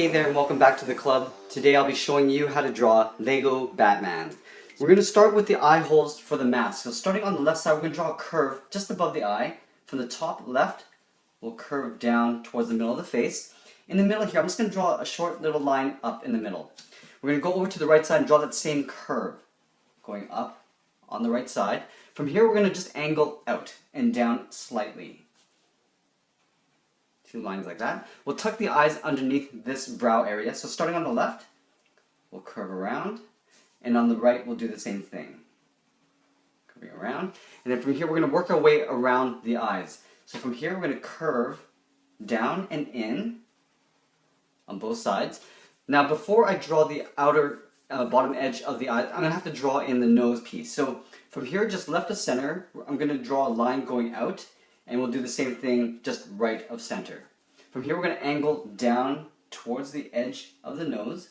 Hey there and welcome back to the club. Today I'll be showing you how to draw Lego Batman. We're going to start with the eye holes for the mask. So starting on the left side, we're going to draw a curve just above the eye. From the top left, we'll curve down towards the middle of the face. In the middle here, I'm just going to draw a short little line up in the middle. We're going to go over to the right side and draw that same curve going up on the right side. From here, we're going to just angle out and down slightly. Two lines like that. We'll tuck the eyes underneath this brow area. So starting on the left, we'll curve around, and on the right, we'll do the same thing. Curving around, and then from here, we're going to work our way around the eyes. So from here, we're going to curve down and in on both sides. Now, before I draw the outer bottom edge of the eye, I'm going to have to draw in the nose piece. So from here, just left of center, I'm going to draw a line going out, and we'll do the same thing just right of center. From here, we're going to angle down towards the edge of the nose.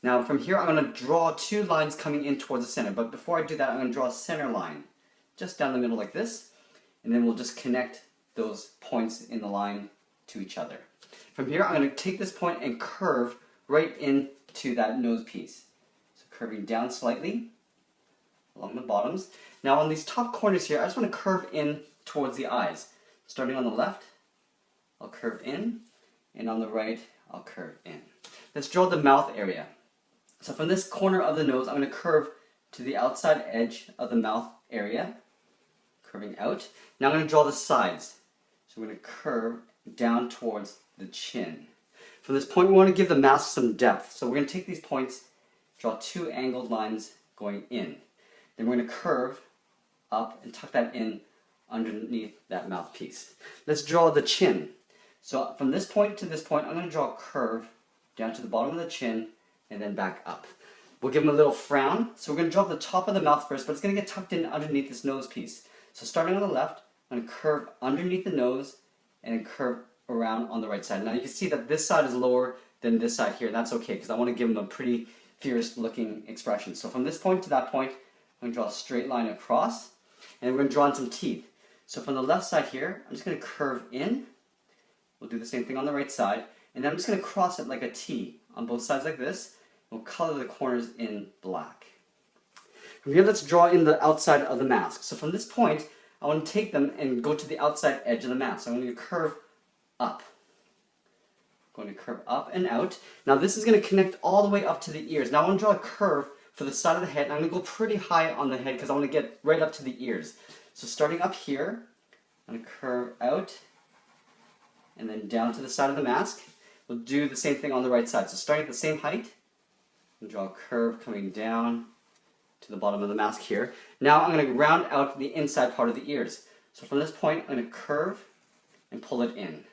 Now from here, I'm going to draw two lines coming in towards the center. But before I do that, I'm going to draw a center line just down the middle like this. And then we'll just connect those points in the line to each other. From here, I'm going to take this point and curve right into that nose piece. So curving down slightly along the bottoms. Now on these top corners here, I just want to curve in towards the eyes. Starting on the left, I'll curve in, and on the right, I'll curve in. Let's draw the mouth area. So from this corner of the nose, I'm going to curve to the outside edge of the mouth area, curving out. Now I'm going to draw the sides. So we're going to curve down towards the chin. From this point, we want to give the mask some depth. So we're going to take these points, draw two angled lines going in. Then we're going to curve up and tuck that in underneath that mouthpiece. Let's draw the chin. So from this point to this point, I'm going to draw a curve down to the bottom of the chin and then back up. We'll give him a little frown. So we're going to draw the top of the mouth first, but it's going to get tucked in underneath this nose piece. So starting on the left, I'm going to curve underneath the nose and then curve around on the right side. Now you can see that this side is lower than this side here. That's okay because I want to give him a pretty fierce looking expression. So from this point to that point, I'm going to draw a straight line across, and we're going to draw in some teeth. So from the left side here, I'm just going to curve in. We'll do the same thing on the right side, and then I'm just going to cross it like a T on both sides like this. We'll color the corners in black. From here, let's draw in the outside of the mask. So from this point, I want to take them and go to the outside edge of the mask. So I'm going to curve up. I'm going to curve up and out. Now this is going to connect all the way up to the ears. Now I want to draw a curve for the side of the head, and I'm going to go pretty high on the head because I want to get right up to the ears. So starting up here, I'm going to curve out and then down to the side of the mask. We'll do the same thing on the right side. So starting at the same height, and draw a curve coming down to the bottom of the mask here. Now I'm going to round out the inside part of the ears. So from this point, I'm going to curve and pull it in.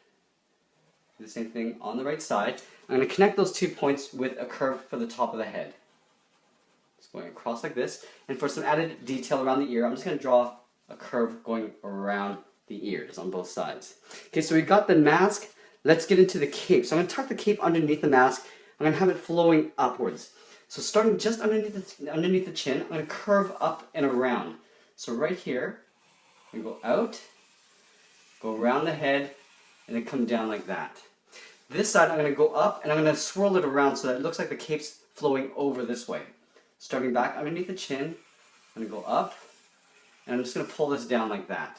Do the same thing on the right side. I'm going to connect those 2 points with a curve for the top of the head. Just going across like this. And for some added detail around the ear, I'm just going to draw a curve going around the ears on both sides. Okay, so we've got the mask. Let's get into the cape. So I'm going to tuck the cape underneath the mask. I'm going to have it flowing upwards. So starting just underneath the chin, I'm going to curve up and around. So right here, we go out, go around the head, and then come down like that. This side, I'm going to go up, and I'm going to swirl it around so that it looks like the cape's flowing over this way. Starting back underneath the chin, I'm going to go up, and I'm just going to pull this down like that.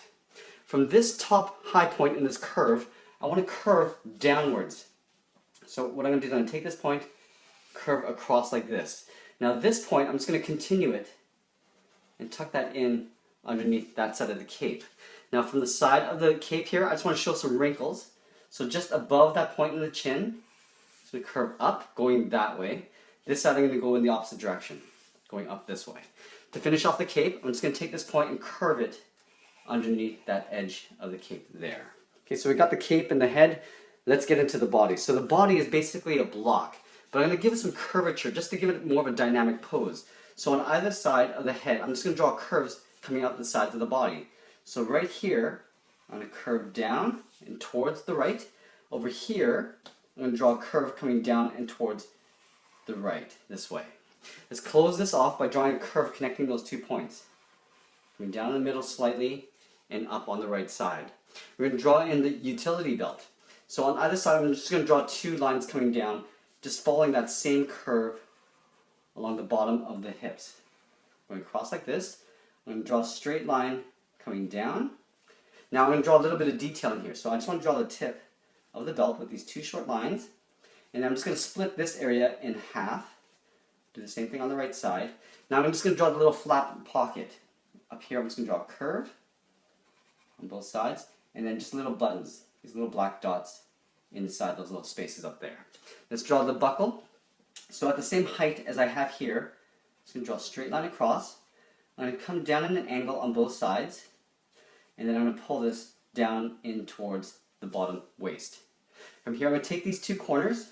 From this top high point in this curve, I want to curve downwards. So what I'm going to do is I'm going to take this point, curve across like this. Now this point, I'm just going to continue it and tuck that in underneath that side of the cape. Now from the side of the cape here, I just want to show some wrinkles. So just above that point in the chin, I'm just going to curve up, going that way. This side I'm going to go in the opposite direction, going up this way. To finish off the cape, I'm just going to take this point and curve it underneath that edge of the cape there. Okay, so we got the cape and the head. Let's get into the body. So the body is basically a block, but I'm going to give it some curvature just to give it more of a dynamic pose. So on either side of the head, I'm just going to draw curves coming out the sides of the body. So right here, I'm going to curve down and towards the right. Over here, I'm going to draw a curve coming down and towards the right, this way. Let's close this off by drawing a curve connecting those 2 points. Coming down in the middle slightly and up on the right side. We're going to draw in the utility belt. So on either side, I'm just going to draw 2 lines coming down, just following that same curve along the bottom of the hips. Going across like this. I'm going to draw a straight line coming down. Now I'm going to draw a little bit of detail in here. So I just want to draw the tip of the belt with these 2 short lines. And I'm just going to split this area in half. Do the same thing on the right side. Now I'm just going to draw the little flat pocket. Up here I'm just going to draw a curve on both sides. And then just little buttons, these little black dots inside those little spaces up there. Let's draw the buckle. So at the same height as I have here, I'm just going to draw a straight line across. I'm going to come down in an angle on both sides. And then I'm going to pull this down in towards the bottom waist. From here I'm going to take these 2 corners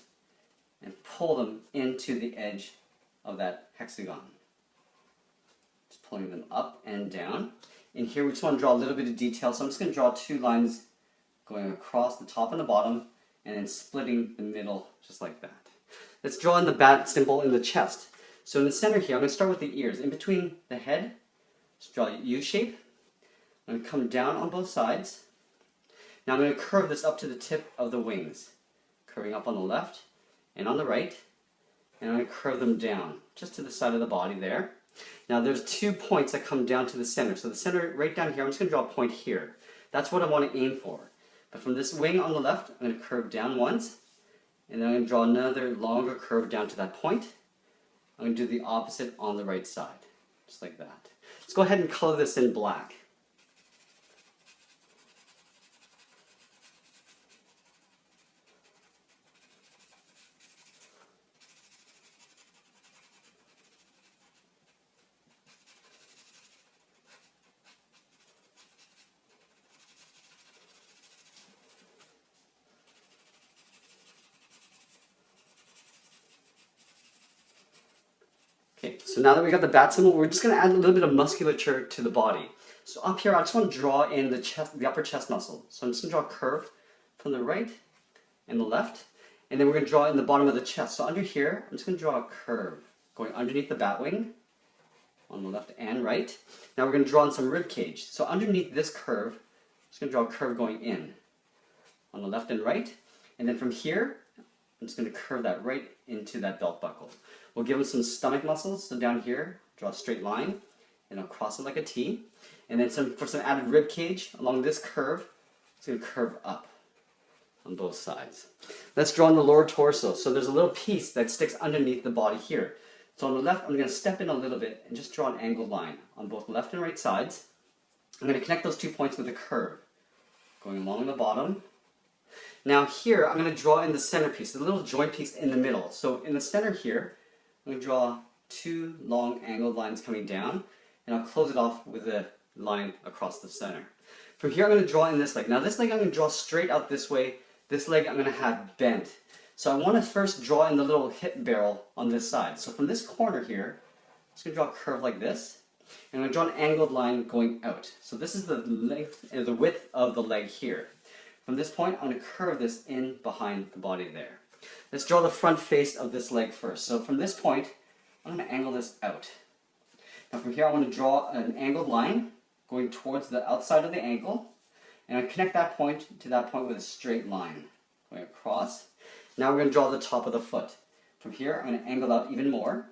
and pull them into the edge of that hexagon. Just pulling them up and down. In here we just want to draw a little bit of detail, so I'm just going to draw 2 lines going across the top and the bottom and then splitting the middle just like that. Let's draw in the bat symbol in the chest. So in the center here, I'm going to start with the ears. In between the head, just draw a U shape. I'm going to come down on both sides. Now I'm going to curve this up to the tip of the wings, curving up on the left and on the right, and I'm going to curve them down just to the side of the body there. Now there's 2 points that come down to the center. So the center right down here, I'm just going to draw a point here. That's what I want to aim for. But from this wing on the left, I'm going to curve down once, and then I'm going to draw another longer curve down to that point. I'm going to do the opposite on the right side, just like that. Let's go ahead and color this in black. Okay, so now that we got the bat symbol, we're just going to add a little bit of musculature to the body. So up here, I just want to draw in the chest, the upper chest muscle. So I'm just going to draw a curve from the right and the left, and then we're going to draw in the bottom of the chest. So under here, I'm just going to draw a curve going underneath the bat wing on the left and right. Now we're going to draw in some ribcage. So underneath this curve, I'm just going to draw a curve going in on the left and right, and then from here, I'm just going to curve that right into that belt buckle. We'll give them some stomach muscles. So down here, draw a straight line, and I'll cross it like a T. And then for some added rib cage along this curve, it's going to curve up on both sides. Let's draw in the lower torso. So there's a little piece that sticks underneath the body here. So on the left, I'm going to step in a little bit and just draw an angled line on both left and right sides. I'm going to connect those 2 points with a curve going along the bottom. Now here, I'm going to draw in the center piece, the little joint piece in the middle. So in the center here, I'm going to draw 2 long angled lines coming down, and I'll close it off with a line across the center. From here, I'm going to draw in this leg. Now this leg I'm going to draw straight out this way. This leg I'm going to have bent. So I want to first draw in the little hip barrel on this side. So from this corner here, I'm just going to draw a curve like this, and I'm going to draw an angled line going out. So this is the length and the width of the leg here. From this point, I'm going to curve this in behind the body there. Let's draw the front face of this leg first. So from this point, I'm going to angle this out. Now from here, I want to draw an angled line going towards the outside of the ankle, and I connect that point to that point with a straight line going across. Now we're going to draw the top of the foot. From here, I'm going to angle out even more.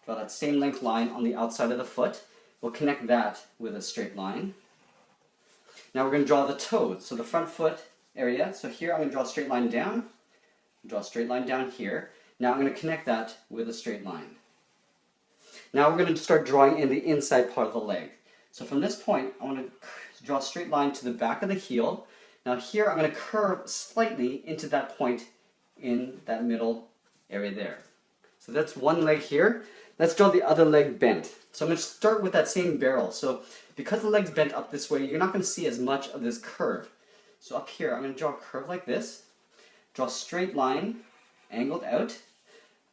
Draw that same length line on the outside of the foot. We'll connect that with a straight line. Now we're going to draw the toes, so the front foot area. So here I'm going to draw a straight line down, draw a straight line down here. Now I'm going to connect that with a straight line. Now we're going to start drawing in the inside part of the leg. So from this point, I want to draw a straight line to the back of the heel. Now here I'm going to curve slightly into that point in that middle area there. So that's one leg here. Let's draw the other leg bent. So I'm going to start with that same barrel. So because the leg's bent up this way, you're not going to see as much of this curve. So up here, I'm going to draw a curve like this. Draw a straight line, angled out,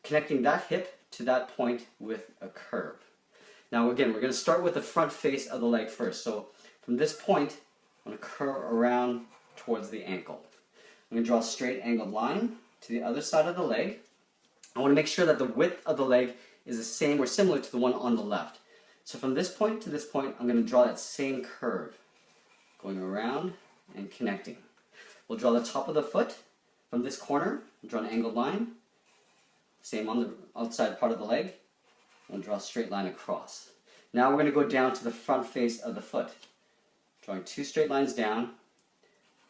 connecting that hip to that point with a curve. Now again, we're going to start with the front face of the leg first. So from this point, I'm going to curve around towards the ankle. I'm going to draw a straight angled line to the other side of the leg. I want to make sure that the width of the leg is the same or similar to the one on the left. So from this point to this point, I'm going to draw that same curve, going around and connecting. we'll draw the top of the foot. From this corner, we'll draw an angled line. Same on the outside part of the leg. We'll draw a straight line across. Now we're going to go down to the front face of the foot. Drawing 2 straight lines down,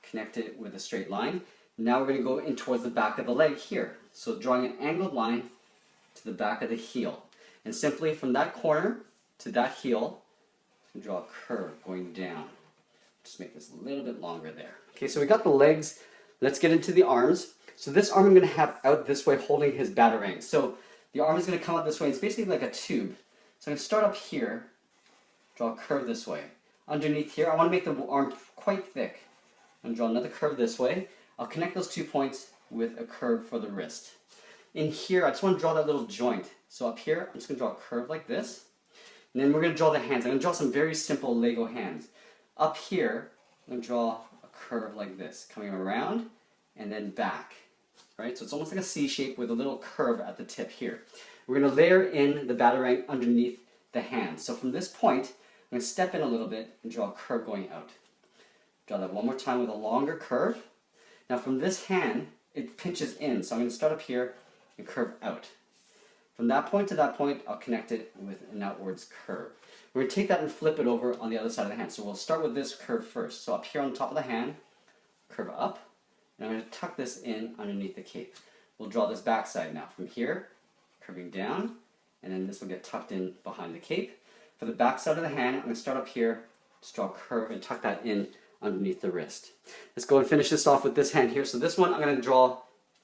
connect it with a straight line. Now we're going to go in towards the back of the leg here. So drawing an angled line to the back of the heel. And simply from that corner to that heel, draw a curve going down. Just make this a little bit longer there. Okay, so we got the legs. Let's get into the arms. So this arm I'm going to have out this way holding his batarang. So the arm is going to come out this way. It's basically like a tube. So I'm going to start up here, draw a curve this way. Underneath here, I want to make the arm quite thick. I'm going to draw another curve this way. I'll connect those 2 points with a curve for the wrist. In here, I just want to draw that little joint. So up here, I'm just going to draw a curve like this. And then we're going to draw the hands. I'm going to draw some very simple Lego hands. Up here, I'm going to draw a curve like this, coming around and then back. Right? So it's almost like a C shape with a little curve at the tip here. We're going to layer in the batarang underneath the hand. So from this point, I'm going to step in a little bit and draw a curve going out. Draw that one more time with a longer curve. Now from this hand, it pinches in. So I'm going to start up here and curve out. From that point to that point, I'll connect it with an outwards curve. We're going to take that and flip it over on the other side of the hand. So we'll start with this curve first. So up here on the top of the hand, curve up. And I'm going to tuck this in underneath the cape. We'll draw this back side now. From here, curving down, and then this will get tucked in behind the cape. For the back side of the hand, I'm going to start up here, just draw a curve and tuck that in underneath the wrist. Let's go and finish this off with this hand here. So this one I'm going to draw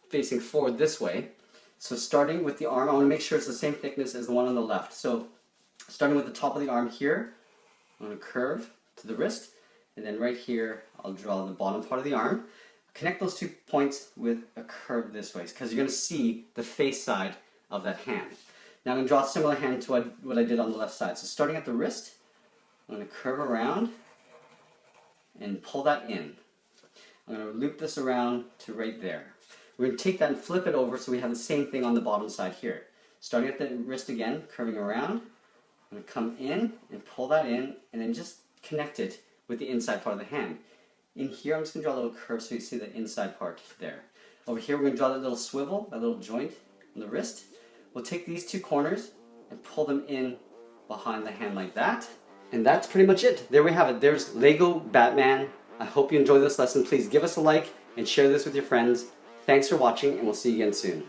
facing forward this way. So starting with the arm, I want to make sure it's the same thickness as the one on the left. So starting with the top of the arm here, I'm going to curve to the wrist, and then right here, I'll draw the bottom part of the arm. Connect those 2 points with a curve this way, because you're going to see the face side of that hand. Now I'm going to draw a similar hand to what I did on the left side. So starting at the wrist, I'm going to curve around and pull that in. I'm going to loop this around to right there. We're going to take that and flip it over so we have the same thing on the bottom side here. Starting at the wrist again, curving around. I'm going to come in and pull that in and then just connect it with the inside part of the hand. In here, I'm just going to draw a little curve so you see the inside part there. Over here, we're going to draw that little swivel, that little joint on the wrist. We'll take these 2 corners and pull them in behind the hand like that. And that's pretty much it. There we have it. There's Lego Batman. I hope you enjoyed this lesson. Please give us a like and share this with your friends. Thanks for watching, and we'll see you again soon.